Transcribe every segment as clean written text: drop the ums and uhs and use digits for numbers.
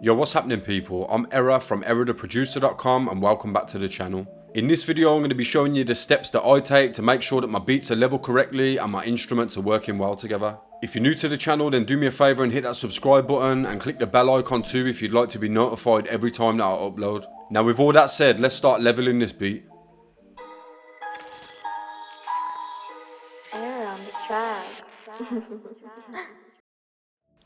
Yo, what's happening people? I'm Era from EraTheProducer.com and welcome back to the channel. In this video I'm going to be showing you the steps that I take to make sure that my beats are leveled correctly and my instruments are working well together. If you're new to the channel, then do me a favour and hit that subscribe button and click the bell icon too if you'd like to be notified every time that I upload. Now with all that said, let's start leveling this beat. Era on the track.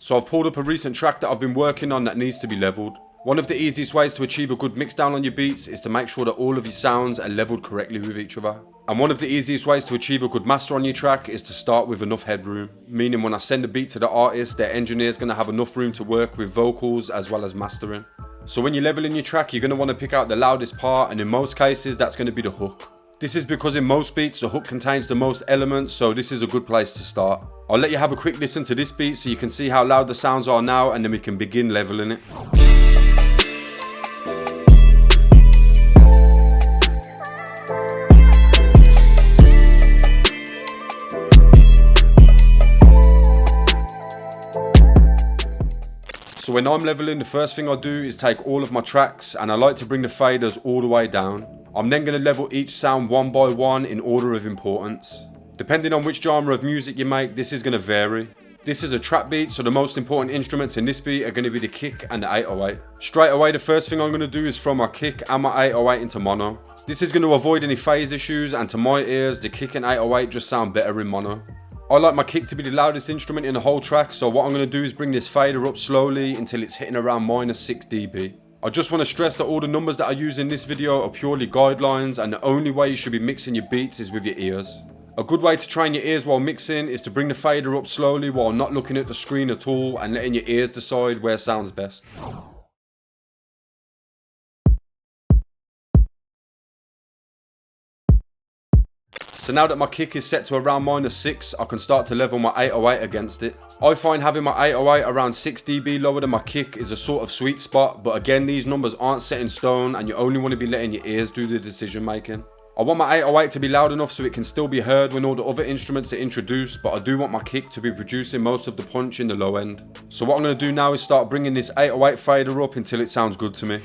So I've pulled up a recent track that I've been working on that needs to be leveled. One of the easiest ways to achieve a good mixdown on your beats is to make sure that all of your sounds are leveled correctly with each other. And one of the easiest ways to achieve a good master on your track is to start with enough headroom. Meaning when I send a beat to the artist, their engineer is going to have enough room to work with vocals as well as mastering. So when you're leveling your track, you're going to want to pick out the loudest part, and in most cases that's going to be the hook. This is because in most beats the hook contains the most elements, so this is a good place to start. I'll let you have a quick listen to this beat so you can see how loud the sounds are now, and then we can begin leveling it. So when I'm leveling, the first thing I do is take all of my tracks and I like to bring the faders all the way down. I'm then going to level each sound one by one in order of importance. Depending on which genre of music you make, this is going to vary. This is a trap beat, so the most important instruments in this beat are going to be the kick and the 808. Straight away, the first thing I'm going to do is throw my kick and my 808 into mono. This is going to avoid any phase issues, and to my ears, the kick and 808 just sound better in mono. I like my kick to be the loudest instrument in the whole track, so what I'm going to do is bring this fader up slowly until it's hitting around -6 dB. I just want to stress that all the numbers that I use in this video are purely guidelines, and the only way you should be mixing your beats is with your ears. A good way to train your ears while mixing is to bring the fader up slowly while not looking at the screen at all and letting your ears decide where sounds best. So now that my kick is set to around -6, I can start to level my 808 against it. I find having my 808 around 6 dB lower than my kick is a sort of sweet spot, but again these numbers aren't set in stone and you only want to be letting your ears do the decision making. I want my 808 to be loud enough so it can still be heard when all the other instruments are introduced, but I do want my kick to be producing most of the punch in the low end. So what I'm going to do now is start bringing this 808 fader up until it sounds good to me.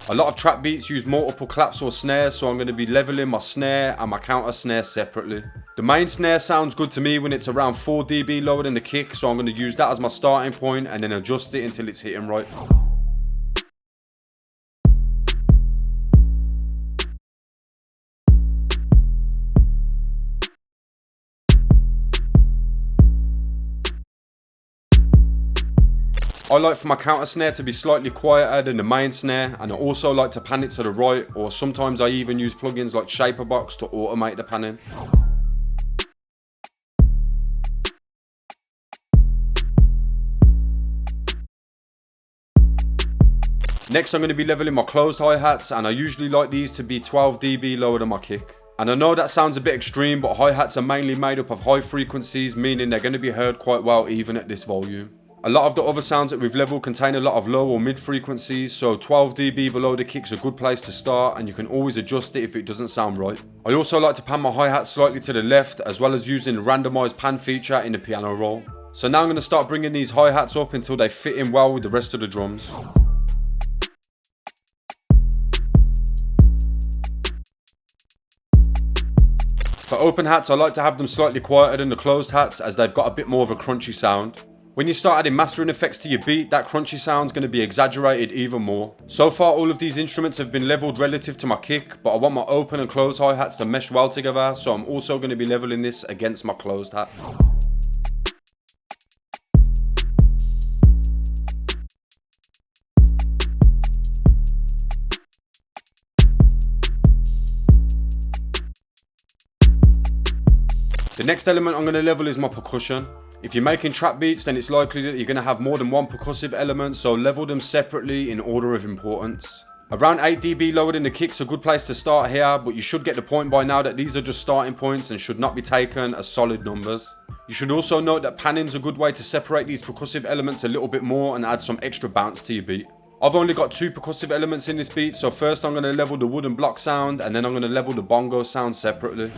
A lot of trap beats use multiple claps or snares, so I'm going to be leveling my snare and my counter snare separately. The main snare sounds good to me when it's around 4 dB lower than the kick, so I'm going to use that as my starting point and then adjust it until it's hitting right. I like for my counter snare to be slightly quieter than the main snare, and I also like to pan it to the right, or sometimes I even use plugins like Shaperbox to automate the panning. Next I'm going to be leveling my closed hi-hats, and I usually like these to be 12 dB lower than my kick. And I know that sounds a bit extreme, but hi-hats are mainly made up of high frequencies, meaning they're going to be heard quite well even at this volume. A lot of the other sounds that we've leveled contain a lot of low or mid frequencies, so 12 dB below the kick is a good place to start, and you can always adjust it if it doesn't sound right. I also like to pan my hi-hat slightly to the left, as well as using the randomized pan feature in the piano roll. So now I'm going to start bringing these hi-hats up until they fit in well with the rest of the drums. For open hats, I like to have them slightly quieter than the closed hats, as they've got a bit more of a crunchy sound. When you start adding mastering effects to your beat, that crunchy sound is going to be exaggerated even more. So far all of these instruments have been leveled relative to my kick, but I want my open and closed hi-hats to mesh well together, so I'm also going to be leveling this against my closed hat. The next element I'm going to level is my percussion. If you're making trap beats, then it's likely that you're going to have more than one percussive element, so level them separately in order of importance. Around 8 dB lower than the kick's a good place to start here, but you should get the point by now that these are just starting points and should not be taken as solid numbers. You should also note that panning's a good way to separate these percussive elements a little bit more and add some extra bounce to your beat. I've only got 2 percussive elements in this beat, so first I'm going to level the wooden block sound and then I'm going to level the bongo sound separately.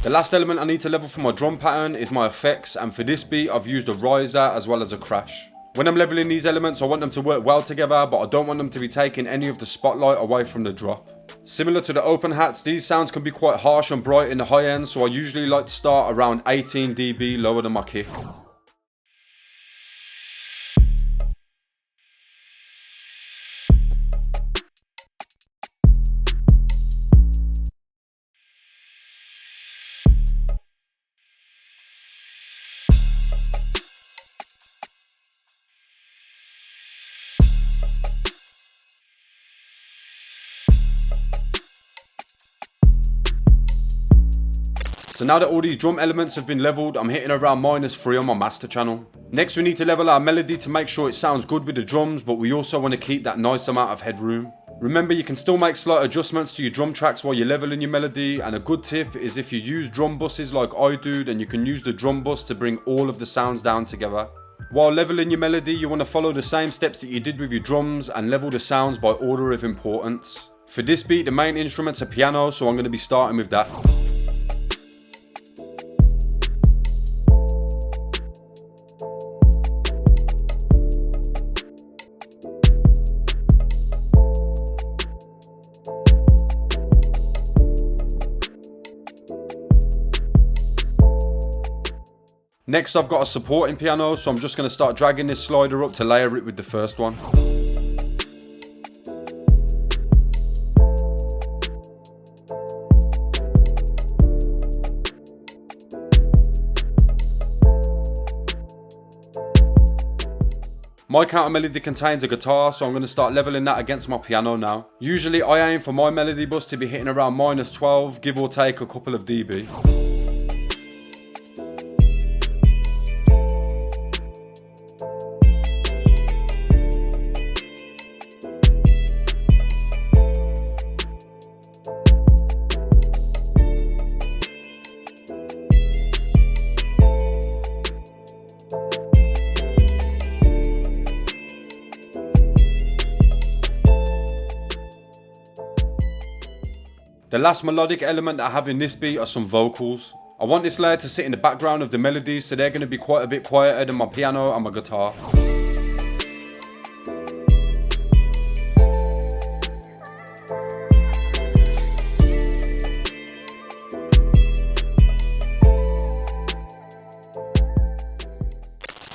The last element I need to level for my drum pattern is my effects, and for this beat I've used a riser as well as a crash. When I'm leveling these elements I want them to work well together, but I don't want them to be taking any of the spotlight away from the drop. Similar to the open hats, these sounds can be quite harsh and bright in the high end, so I usually like to start around 18 dB lower than my kick. So now that all these drum elements have been leveled, I'm hitting around -3 on my master channel. Next we need to level our melody to make sure it sounds good with the drums, but we also want to keep that nice amount of headroom. Remember, you can still make slight adjustments to your drum tracks while you're leveling your melody, and a good tip is if you use drum buses like I do, then you can use the drum bus to bring all of the sounds down together. While leveling your melody, you want to follow the same steps that you did with your drums and level the sounds by order of importance. For this beat, the main instruments are piano, so I'm going to be starting with that. Next I've got a supporting piano, so I'm just going to start dragging this slider up to layer it with the first one. My counter melody contains a guitar, so I'm going to start leveling that against my piano now. Usually I aim for my melody bus to be hitting around -12, give or take a couple of dB. The last melodic element I have in this beat are some vocals. I want this layer to sit in the background of the melodies, so they're going to be quite a bit quieter than my piano and my guitar.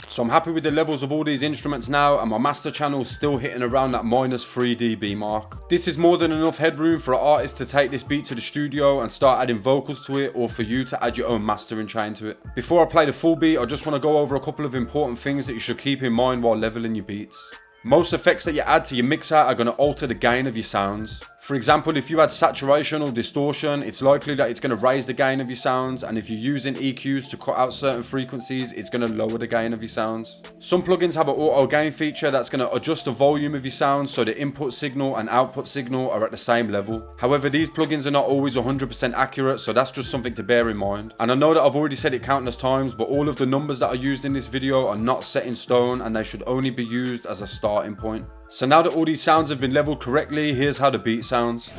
So I'm happy with the levels of all these instruments now, and my master channel is still hitting around that -3 dB mark. This is more than enough headroom for an artist to take this beat to the studio and start adding vocals to it, or for you to add your own mastering chain to it. Before I play the full beat, I just want to go over a couple of important things that you should keep in mind while leveling your beats. Most effects that you add to your mixer are going to alter the gain of your sounds. For example, if you add saturation or distortion, it's likely that it's going to raise the gain of your sounds, and if you're using EQs to cut out certain frequencies, it's going to lower the gain of your sounds. Some plugins have an auto gain feature that's going to adjust the volume of your sounds so the input signal and output signal are at the same level. However, these plugins are not always 100% accurate, so that's just something to bear in mind. And I know that I've already said it countless times, but all of the numbers that are used in this video are not set in stone, and they should only be used as a starting point. So now that all these sounds have been leveled correctly, here's how the beat sounds.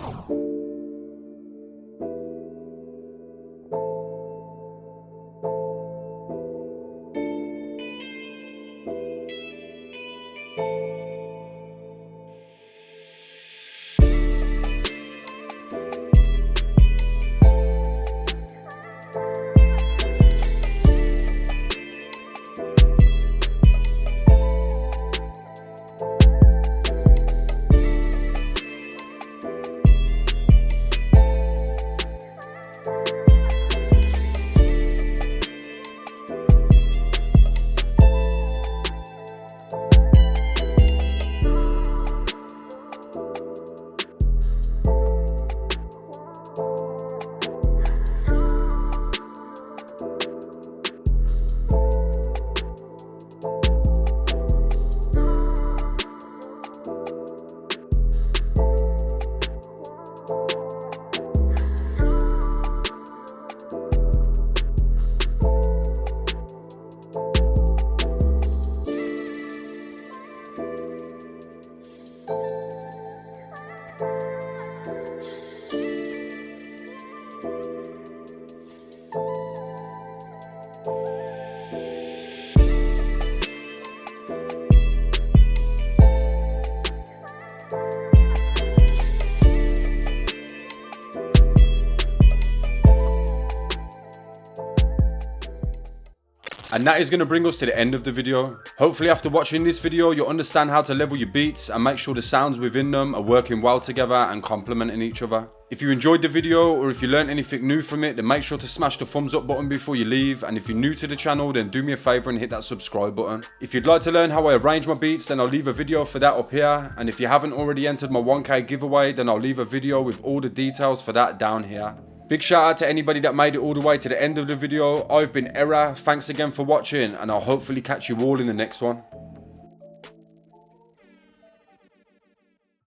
And that is going to bring us to the end of the video. Hopefully after watching this video, you'll understand how to level your beats and make sure the sounds within them are working well together and complementing each other. If you enjoyed the video or if you learned anything new from it, then make sure to smash the thumbs up button before you leave. And if you're new to the channel, then do me a favor and hit that subscribe button. If you'd like to learn how I arrange my beats, then I'll leave a video for that up here. And if you haven't already entered my 1K giveaway, then I'll leave a video with all the details for that down here. Big shout out to anybody that made it all the way to the end of the video. I've been Era, thanks again for watching, and I'll hopefully catch you all in the next one.